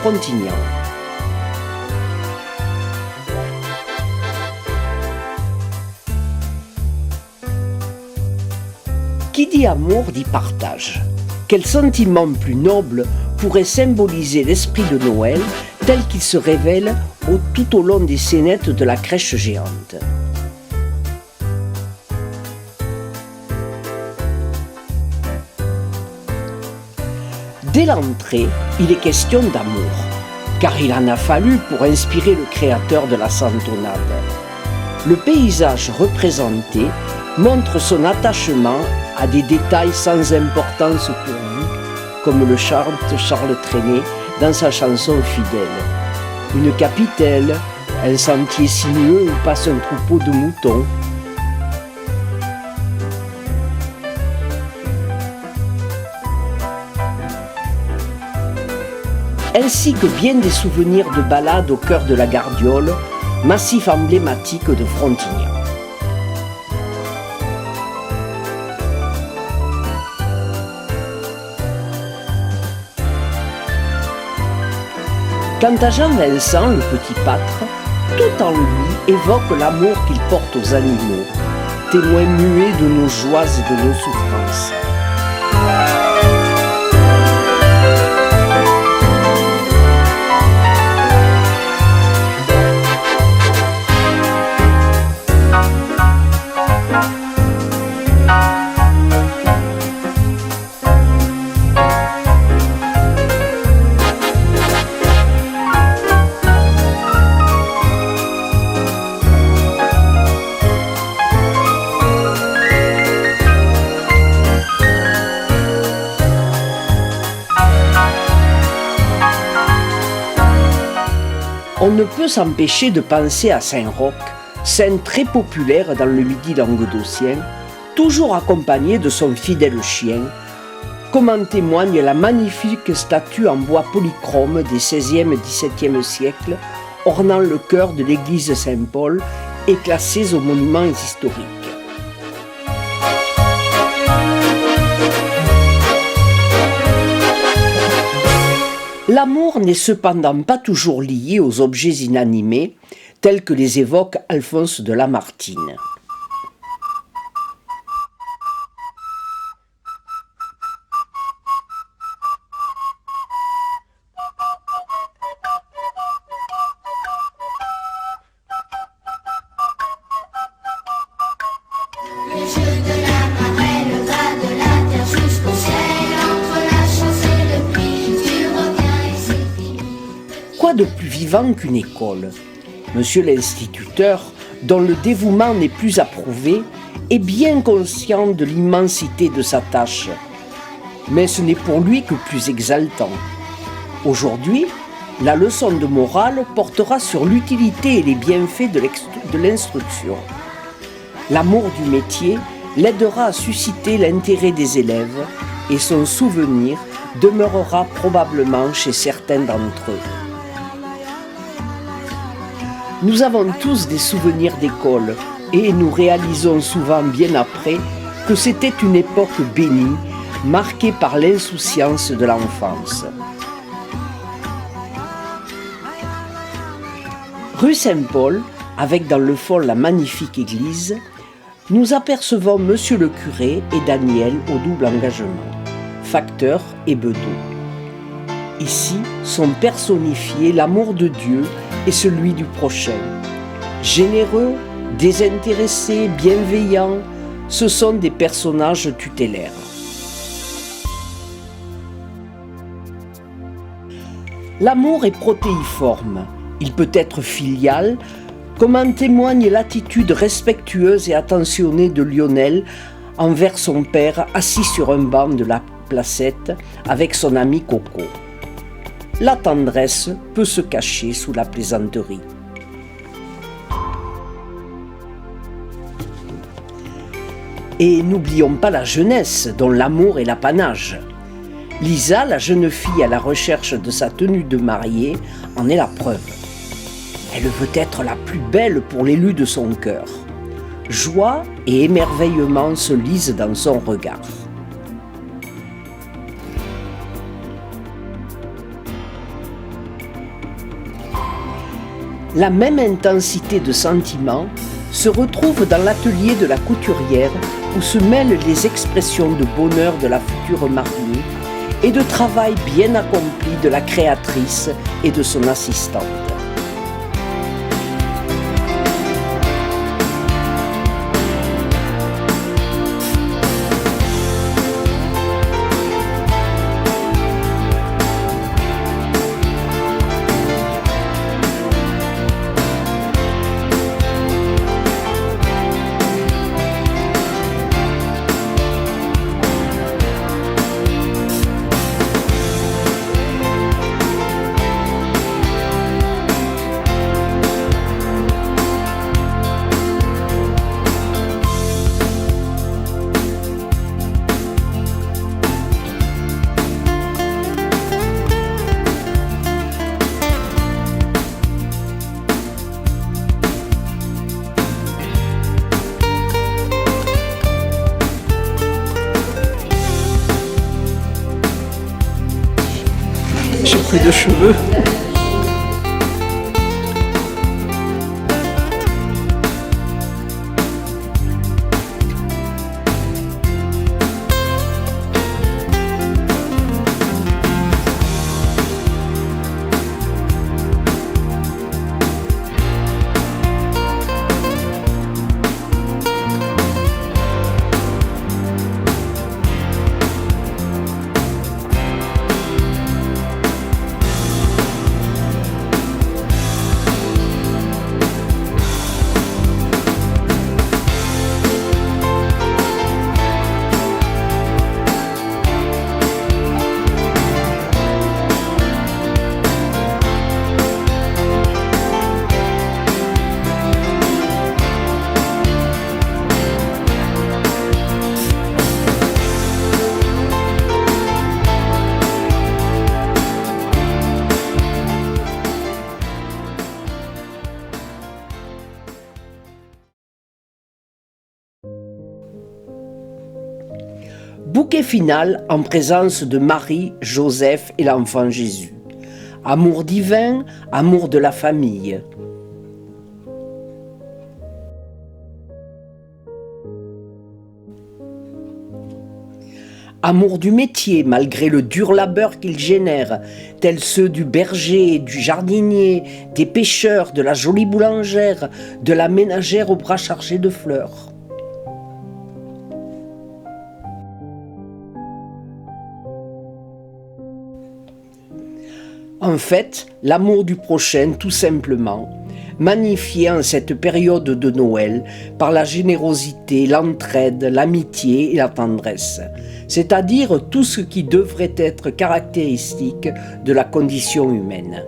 Frontignan. Qui dit amour dit partage. Quel sentiment plus noble pourrait symboliser l'esprit de Noël tel qu'il se révèle tout au long des scénettes de la crèche géante. Dès l'entrée, il est question d'amour, car il en a fallu pour inspirer le créateur de la santonnade. Le paysage représenté montre son attachement à des détails sans importance pour lui, comme le chante Charles Trenet dans sa chanson Fidèle. Une capitelle, un sentier sinueux où passe un troupeau de moutons. Ainsi que bien des souvenirs de balades au cœur de la Gardiole, massif emblématique de Frontignan. Quant à Jean Vincent, le petit pâtre, tout en lui évoque l'amour qu'il porte aux animaux, témoin muet de nos joies et de nos souffrances. On ne peut s'empêcher de penser à Saint-Roch, saint très populaire dans le Midi languedocien, toujours accompagné de son fidèle chien, comme en témoigne la magnifique statue en bois polychrome des XVIe et XVIIe siècles, ornant le chœur de l'église Saint-Paul et classée aux monuments historiques. L'amour n'est cependant pas toujours lié aux objets inanimés, tels que les évoque Alphonse de Lamartine. Le jeu de la marelle va de la terre jusqu'au ciel, entre la chance et le prix du requin et c'est fini. Quoi de plus vivant qu'une école ? Monsieur l'instituteur, dont le dévouement n'est plus approuvé, est bien conscient de l'immensité de sa tâche. Mais ce n'est pour lui que plus exaltant. Aujourd'hui, la leçon de morale portera sur l'utilité et les bienfaits de l'instruction. L'amour du métier l'aidera à susciter l'intérêt des élèves et son souvenir demeurera probablement chez certains d'entre eux. Nous avons tous des souvenirs d'école et nous réalisons souvent bien après que c'était une époque bénie, marquée par l'insouciance de l'enfance. Rue Saint-Paul, avec dans le fond la magnifique église, nous apercevons Monsieur le curé et Daniel au double engagement, facteur et bedeau. Ici sont personnifiés l'amour de Dieu et celui du prochain. Généreux, désintéressés, bienveillants, ce sont des personnages tutélaires. L'amour est protéiforme, il peut être filial, comme en témoigne l'attitude respectueuse et attentionnée de Lionel envers son père assis sur un banc de la placette avec son ami Coco. La tendresse peut se cacher sous la plaisanterie. Et n'oublions pas la jeunesse, dont l'amour est l'apanage. Lisa, la jeune fille à la recherche de sa tenue de mariée, en est la preuve. Elle veut être la plus belle pour l'élu de son cœur. Joie et émerveillement se lisent dans son regard. La même intensité de sentiment se retrouve dans l'atelier de la couturière où se mêlent les expressions de bonheur de la future mariée et de travail bien accompli de la créatrice et de son assistante. J'ai plus de cheveux. Bouquet final en présence de Marie, Joseph et l'enfant Jésus. Amour divin, amour de la famille. Amour du métier malgré le dur labeur qu'il génère, tels ceux du berger, du jardinier, des pêcheurs, de la jolie boulangère, de la ménagère aux bras chargés de fleurs. En fait, l'amour du prochain, tout simplement, magnifié en cette période de Noël par la générosité, l'entraide, l'amitié et la tendresse, c'est-à-dire tout ce qui devrait être caractéristique de la condition humaine.